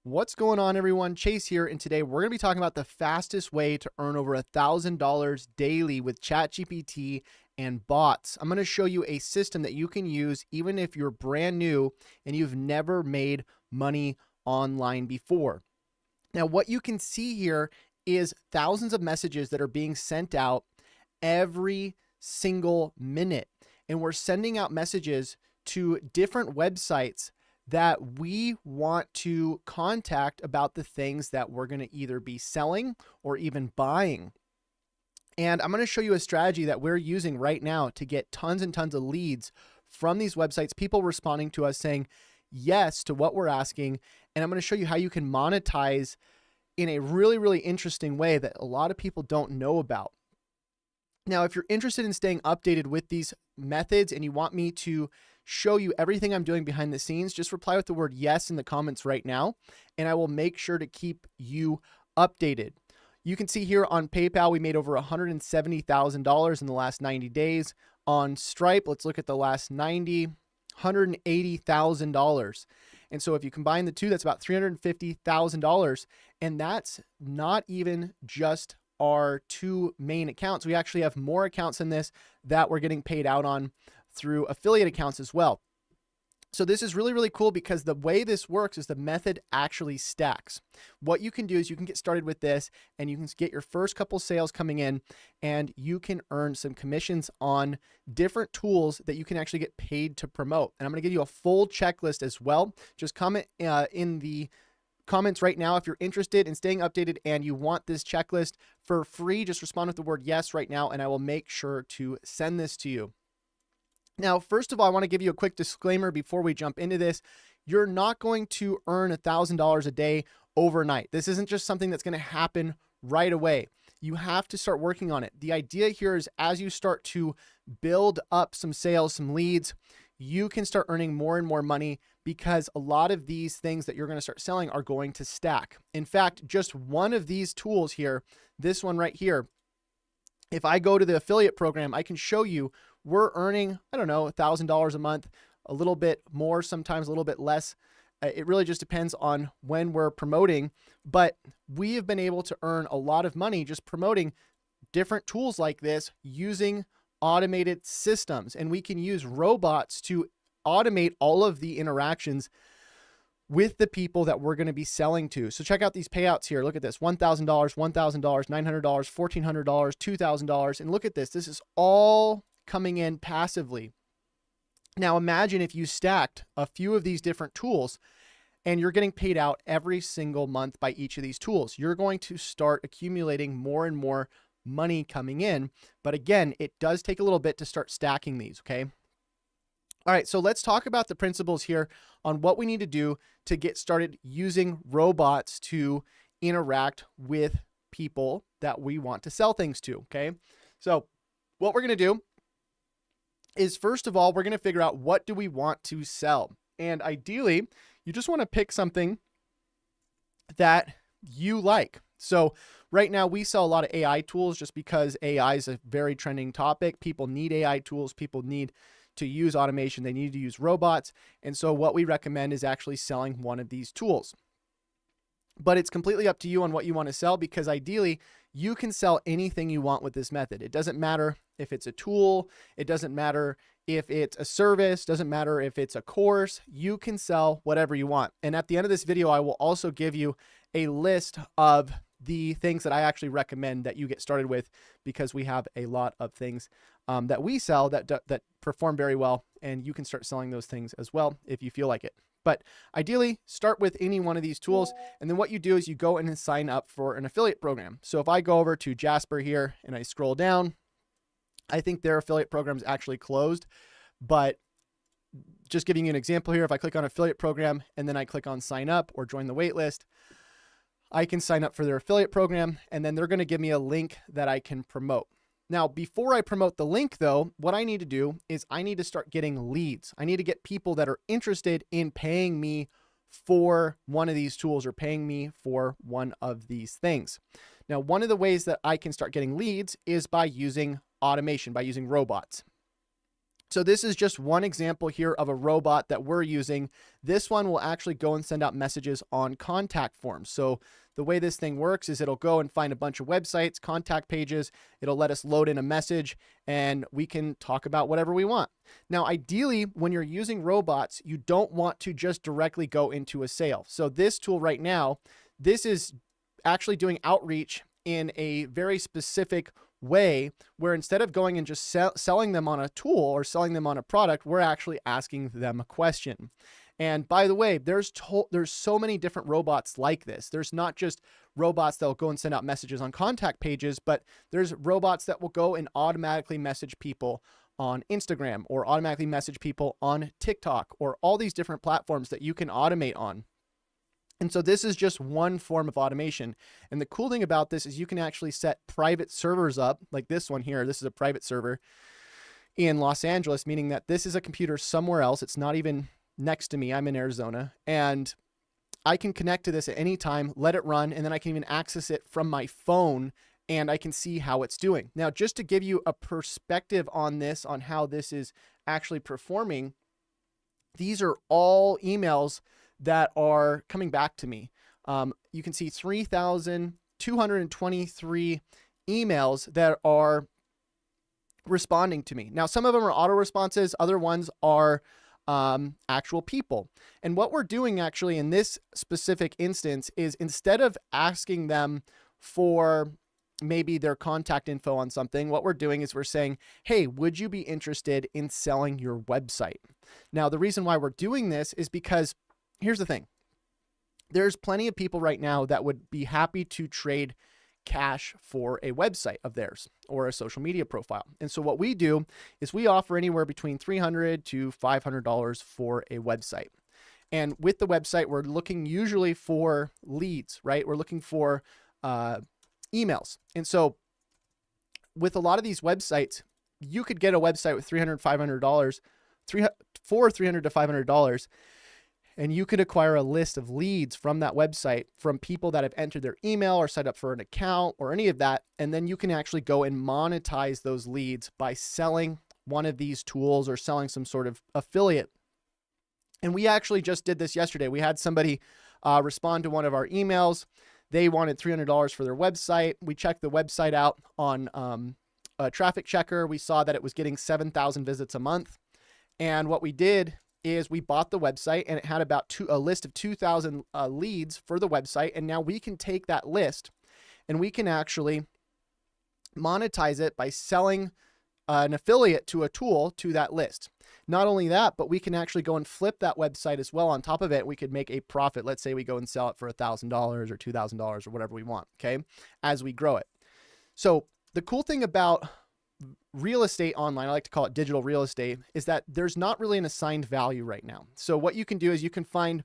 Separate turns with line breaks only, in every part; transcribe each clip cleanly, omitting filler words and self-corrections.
What's going on, everyone? Chase here, and today we're going to be talking about the fastest way to earn over $1,000 daily with ChatGPT and bots. I'm going to show you a system that you can use even if you're brand new and you've never made money online before. Now, what you can see here is thousands of messages that are being sent out every single minute, and we're sending out messages to different websites that we want to contact about the things that we're going to either be selling or even buying. And I'm going to show you a strategy that we're using right now to get tons and tons of leads from these websites, people responding to us saying yes to what we're asking. And I'm going to show you how you can monetize in a really, really interesting way that a lot of people don't know about. Now, if you're interested in staying updated with these methods and you want me to show you everything I'm doing behind the scenes, just reply with the word yes in the comments right now, and I will make sure to keep you updated. You can see here on PayPal, we made over $170,000 in the last 90 days. On Stripe, let's look at the last 90, $180,000. And so if you combine the two, that's about $350,000. And that's not even just our two main accounts. We actually have more accounts than this that we're getting paid out on through affiliate accounts as well. So this is really, really cool because the way this works is the method actually stacks. What you can do is you can get started with this and you can get your first couple sales coming in and you can earn some commissions on different tools that you can actually get paid to promote. And I'm going to give you a full checklist as well. Just comment in the comments right now if you're interested in staying updated and you want this checklist for free. Just respond with the word yes right now and I will make sure to send this to you. Now, first of all, I want to give you a quick disclaimer before we jump into this. You're not going to earn $1,000 a day overnight. This isn't just something that's going to happen right away. You have to start working on it. The idea here is as you start to build up some sales, some leads, you can start earning more and more money because a lot of these things that you're going to start selling are going to stack. In fact, just one of these tools here, this one right here, if I go to the affiliate program, I can show you we're earning, I don't know, $1,000 a month, a little bit more, sometimes a little bit less. It really just depends on when we're promoting, but we have been able to earn a lot of money just promoting different tools like this using automated systems. And we can use robots to automate all of the interactions with the people that we're going to be selling to. So check out these payouts here. Look at this, $1,000, $1,000, $900, $1,400, $2,000. And look at this. This is all coming in passively. Now imagine if you stacked a few of these different tools and you're getting paid out every single month by each of these tools. You're going to start accumulating more and more money coming in. But again, it does take a little bit to start stacking these, okay? All right, so let's talk about the principles here on what we need to do to get started using robots to interact with people that we want to sell things to, okay? So what we're going to do is, first of all, we're going to figure out what do we want to sell. And ideally, you just want to pick something that you like. So right now we sell a lot of AI tools just because AI is a very trending topic. People need AI tools. People need to use automation. They need to use robots. And so what we recommend is actually selling one of these tools. But it's completely up to you on what you want to sell, because ideally you can sell anything you want with this method. It doesn't matter if it's a tool, it doesn't matter if it's a service, doesn't matter if it's a course, you can sell whatever you want. And at the end of this video, I will also give you a list of the things that I actually recommend that you get started with, because we have a lot of things that we sell that perform very well, and you can start selling those things as well if you feel like it. But ideally, start with any one of these tools, and then what you do is you go in and sign up for an affiliate program. So if I go over to Jasper here and I scroll down, I think their affiliate program is actually closed, but just giving you an example here, if I click on affiliate program and then I click on sign up or join the wait list, I can sign up for their affiliate program, and then they're going to give me a link that I can promote. Now, before I promote the link though, what I need to do is I need to start getting leads. I need to get people that are interested in paying me for one of these tools or paying me for one of these things. Now, one of the ways that I can start getting leads is by using automation, by using robots. So this is just one example here of a robot that we're using. This one will actually go and send out messages on contact forms. So the way this thing works is it'll go and find a bunch of websites, contact pages. It'll let us load in a message and we can talk about whatever we want. Now, ideally, when you're using robots, you don't want to just directly go into a sale. So this tool right now, this is actually doing outreach in a very specific way where instead of going and just selling them on a tool or selling them on a product, we're actually asking them a question. And by the way, there's so many different robots like this. There's not just robots that will go and send out messages on contact pages, but there's robots that will go and automatically message people on Instagram or automatically message people on TikTok or all these different platforms that you can automate on. And so this is just one form of automation. And the cool thing about this is you can actually set private servers up like this one here. This is a private server in Los Angeles, meaning that this is a computer somewhere else. It's not even next to me. I'm in Arizona, and I can connect to this at any time, let it run, and then I can even access it from my phone and I can see how it's doing. Now, just to give you a perspective on this, on how this is actually performing, these are all emails that are coming back to me. You can see 3,223 emails that are responding to me. Now, some of them are auto responses. Other ones are actual people. And what we're doing actually in this specific instance is instead of asking them for maybe their contact info on something, what we're doing is we're saying, hey, would you be interested in selling your website? Now, the reason why we're doing this is because here's the thing. There's plenty of people right now that would be happy to trade cash for a website of theirs or a social media profile. And so what we do is we offer anywhere between $300 to $500 for a website. And with the website, we're looking usually for leads, right? We're looking for emails. And so with a lot of these websites, you could get a website with $300, $500, for $300 to $500. And you could acquire a list of leads from that website from people that have entered their email or signed up for an account or any of that. And then you can actually go and monetize those leads by selling one of these tools or selling some sort of affiliate. And we actually just did this yesterday. We had somebody respond to one of our emails. They wanted $300 for their website. We checked the website out on a traffic checker. We saw that it was getting 7,000 visits a month. And what we did is we bought the website and it had about a list of 2,000 leads for the website. And now we can take that list and we can actually monetize it by selling an affiliate to a tool to that list. Not only that, but we can actually go and flip that website as well. On top of it, we could make a profit. Let's say we go and sell it for $1,000 or $2,000 or whatever we want, okay, as we grow it. So the cool thing about real estate online, I like to call it digital real estate, is that there's not really an assigned value right now. So what you can do is you can find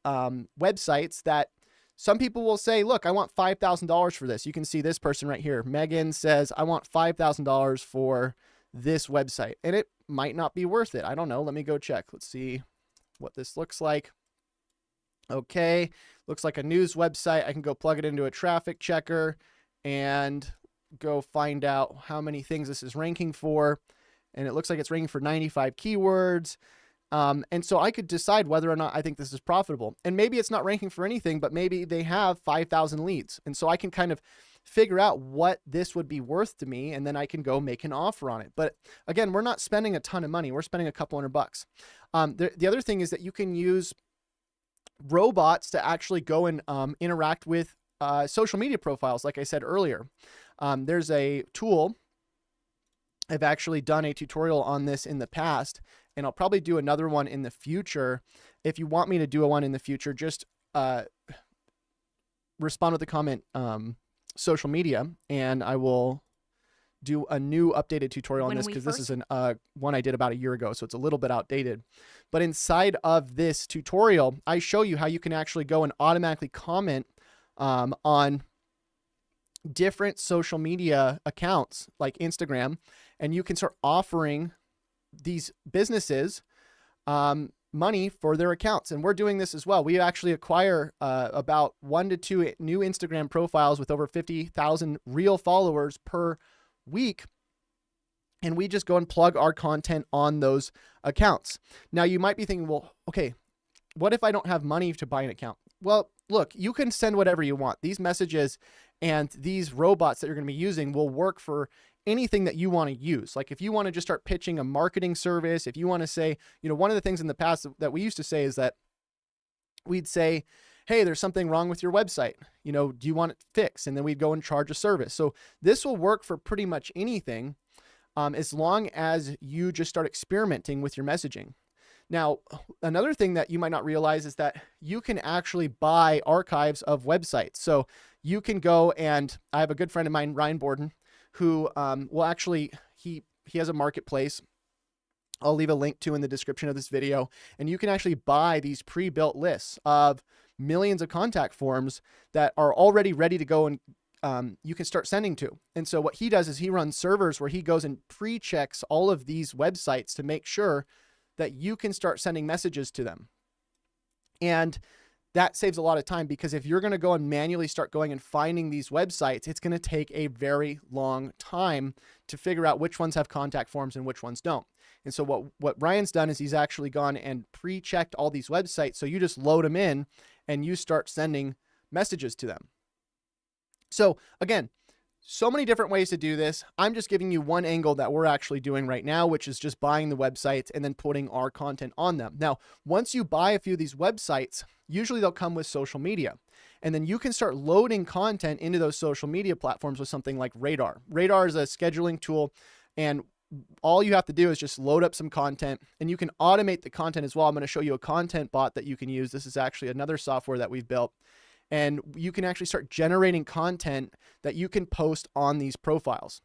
websites that some people will say, look, I want $5,000 for this. You can see this person right here. Megan says, I want $5,000 for this website, and it might not be worth it. I don't know. Let me go check. Let's see what this looks like. Okay. Looks like a news website. I can go plug it into a traffic checker and go find out how many things this is ranking for. And it looks like it's ranking for 95 keywords. And so I could decide whether or not I think this is profitable. And maybe it's not ranking for anything, but maybe they have 5,000 leads. And so I can kind of figure out what this would be worth to me, and then I can go make an offer on it. But again, we're not spending a ton of money. We're spending a couple $100. The other thing is that you can use robots to actually go and interact with social media profiles, like I said earlier. There's a tool. I've actually done a tutorial on this in the past, and I'll probably do another one in the future. If you want me to do a one in the future, just respond with the comment social media, and I will do a new updated tutorial on this, because this is an one I did about a year ago, so it's a little bit outdated. But inside of this tutorial, I show you how you can actually go and automatically comment on different social media accounts like Instagram, and you can start offering these businesses money for their accounts. And we're doing this as well. We actually acquire about 1 to 2 new Instagram profiles with over 50,000 real followers per week. and we just go and plug our content on those accounts. Now you might be thinking, well, okay, what if I don't have money to buy an account? Well, look, you can send whatever you want. These messages and these robots that you're going to be using will work for anything that you want to use. Like if you want to just start pitching a marketing service, if you want to say, one of the things in the past that we used to say is that we'd say, hey, there's something wrong with your website. Do you want it fixed? And then we'd go and charge a service. So this will work for pretty much anything, as long as you just start experimenting with your messaging. Now, another thing that you might not realize is that you can actually buy archives of websites. So you can go, and I have a good friend of mine, Ryan Borden, who will actually, he has a marketplace I'll leave a link to in the description of this video, and you can actually buy these pre-built lists of millions of contact forms that are already ready to go and you can start sending to. And so what he does is he runs servers where he goes and pre-checks all of these websites to make sure that you can start sending messages to them. And that saves a lot of time, because if you're going to go and manually start going and finding these websites, it's going to take a very long time to figure out which ones have contact forms and which ones don't. And so what Ryan's done is he's actually gone and pre-checked all these websites. So you just load them in and you start sending messages to them. So again, so many different ways to do this. I'm just giving you one angle that we're actually doing right now, which is just buying the websites and then putting our content on them. Now, once you buy a few of these websites, usually they'll come with social media. And then you can start loading content into those social media platforms with something like Radar. Radar is a scheduling tool, and all you have to do is just load up some content, and you can automate the content as well. I'm going to show you a content bot that you can use. This is actually another software that we've built. And you can actually start generating content that you can post on these profiles.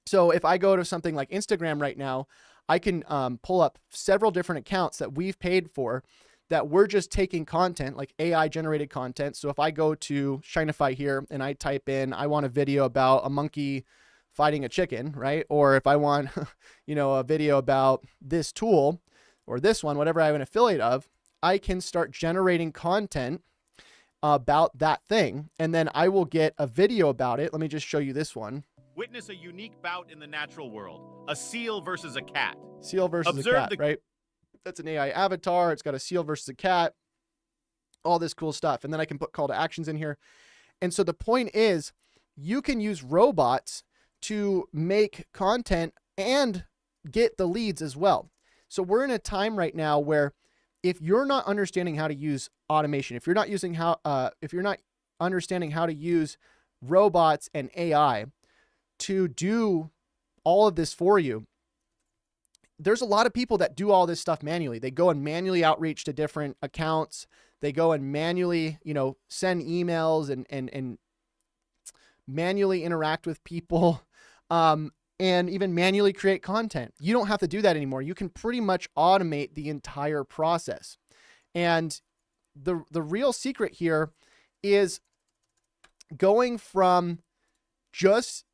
So if I go to something like Instagram right now, I can pull up several different accounts that we've paid for that we're just taking content, like AI generated content. So if I go to Shinify here and I type in, I want a video about a monkey fighting a chicken, right? Or if I want, a video about this tool or this one, whatever I have an affiliate of, I can start generating content about that thing, and then I will get a video about it. Let me just show you this one.
Witness a unique bout in the natural world. A seal versus a cat.
Seal versus a cat, right? That's an AI avatar. It's got a seal versus a cat, all this cool stuff. And then I can put call to actions in here. And so the point is, you can use robots to make content and get the leads as well. So we're in a time right now where if you're not understanding how to use automation, if you're not understanding how to use robots and AI to do all of this for you, there's a lot of people that do all this stuff manually. They go and manually outreach to different accounts. They go and manually, send emails and manually interact with people, and even manually create content. You don't have to do that anymore. You can pretty much automate the entire process. And the real secret here is going from just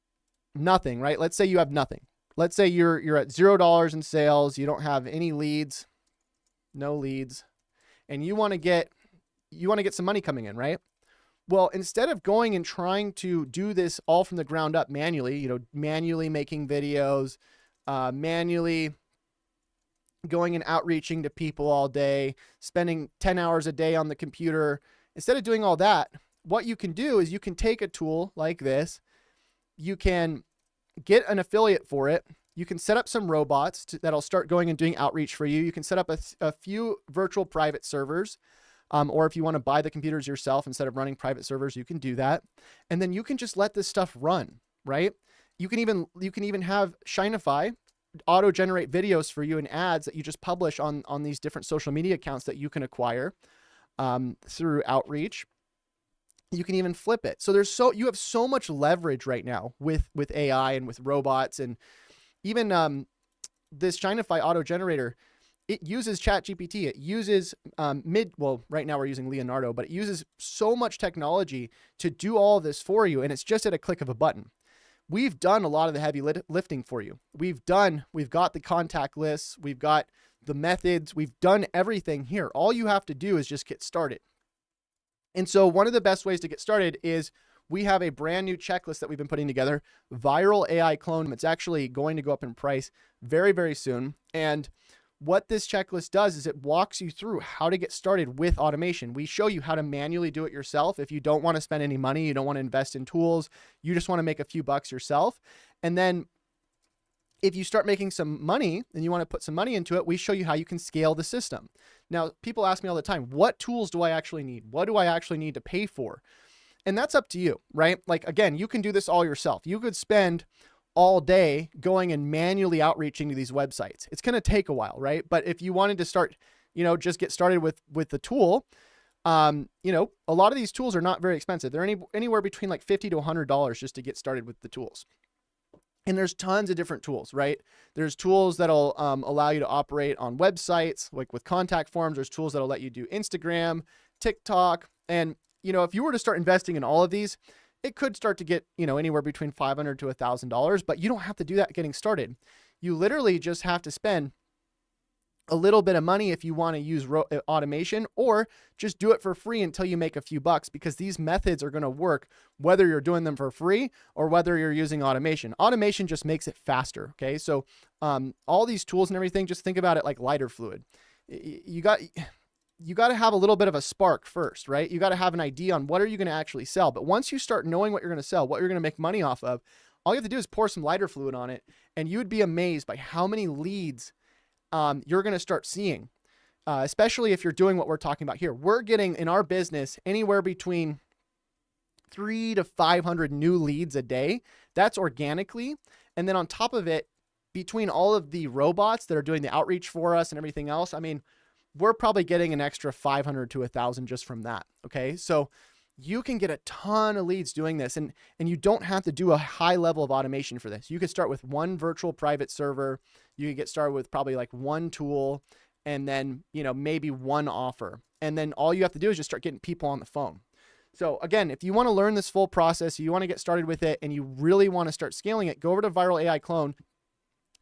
nothing, right? Let's say you have nothing. Let's say you're at $0 in sales. You don't have any leads, no leads, and you want to get some money coming in, right? Well, instead of going and trying to do this all from the ground up manually, manually making videos, manually going and outreaching to people all day, spending 10 hours a day on the computer, instead of doing all that, what you can do is you can take a tool like this. You can get an affiliate for it. You can set up some robots that'll start going and doing outreach for you. You can set up a few virtual private servers. Or if you want to buy the computers yourself instead of running private servers, you can do that. And then you can just let this stuff run, right? You can even have Shinify auto-generate videos for you and ads that you just publish on these different social media accounts that you can acquire through outreach. You can even flip it. So you have so much leverage right now with AI and with robots, and even this Shinify auto-generator. It uses ChatGPT. It uses right now we're using Leonardo, but it uses so much technology to do all of this for you. And it's just at a click of a button. We've done a lot of the heavy lifting for you. We've got the contact lists. We've got the methods. We've done everything here. All you have to do is just get started. And so one of the best ways to get started is we have a brand new checklist that we've been putting together, Viral AI Clone. It's actually going to go up in price very, very soon. And what this checklist does is it walks you through how to get started with automation. We show you how to manually do it yourself. If you don't want to spend any money, you don't want to invest in tools, you just want to make a few bucks yourself. And then if you start making some money and you want to put some money into it, we show you how you can scale the system. Now, people ask me all the time, what tools do I actually need? What do I actually need to pay for? And that's up to you, right? Like, again, you can do this all yourself. You could spend all day going and manually outreaching to these websites. It's going to take a while, right? But if you wanted to start, just get started with the tool, a lot of these tools are not very expensive. They're anywhere between like $50 to $100 just to get started with the tools. And there's tons of different tools, right? There's tools that'll allow you to operate on websites, like with contact forms. There's tools that'll let you do Instagram, TikTok. And, if you were to start investing in all of these, it could start to get, anywhere between $500 to $1,000, but you don't have to do that getting started. You literally just have to spend a little bit of money if you want to use automation, or just do it for free until you make a few bucks, because these methods are going to work whether you're doing them for free or whether you're using automation. Automation just makes it faster. Okay. So all these tools and everything, just think about it like lighter fluid. You got to have a little bit of a spark first, right? You got to have an idea on what are you going to actually sell. But once you start knowing what you're going to sell, what you're going to make money off of, all you have to do is pour some lighter fluid on it, and you would be amazed by how many leads you're going to start seeing, especially if you're doing what we're talking about here. We're getting in our business anywhere between 300 to 500 new leads a day. That's organically. And then on top of it, between all of the robots that are doing the outreach for us and everything else, we're probably getting an extra 500 to 1,000 just from that. Okay. So you can get a ton of leads doing this, and you don't have to do a high level of automation for this. You could start with one virtual private server. You could get started with probably like one tool, and then, maybe one offer. And then all you have to do is just start getting people on the phone. So again, if you want to learn this full process, you want to get started with it, and you really want to start scaling it, go over to Viral AI Clone.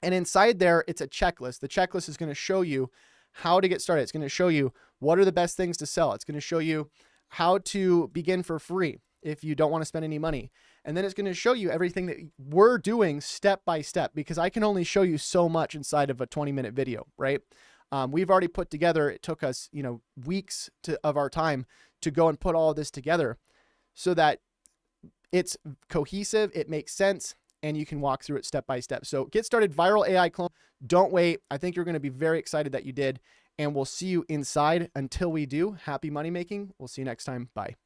And inside there, it's a checklist. The checklist is going to show you how to get started. It's going to show you what are the best things to sell. It's going to show you how to begin for free if you don't want to spend any money. And then it's going to show you everything that we're doing step by step, because I can only show you so much inside of a 20-minute video, right? We've already put together, it took us, weeks of our time to go and put all of this together so that it's cohesive, it makes sense, and you can walk through it step by step. So get started, Viral AI Clone. Don't wait. I think you're going to be very excited that you did, and we'll see you inside. Until we do, happy money making. We'll see you next time. Bye.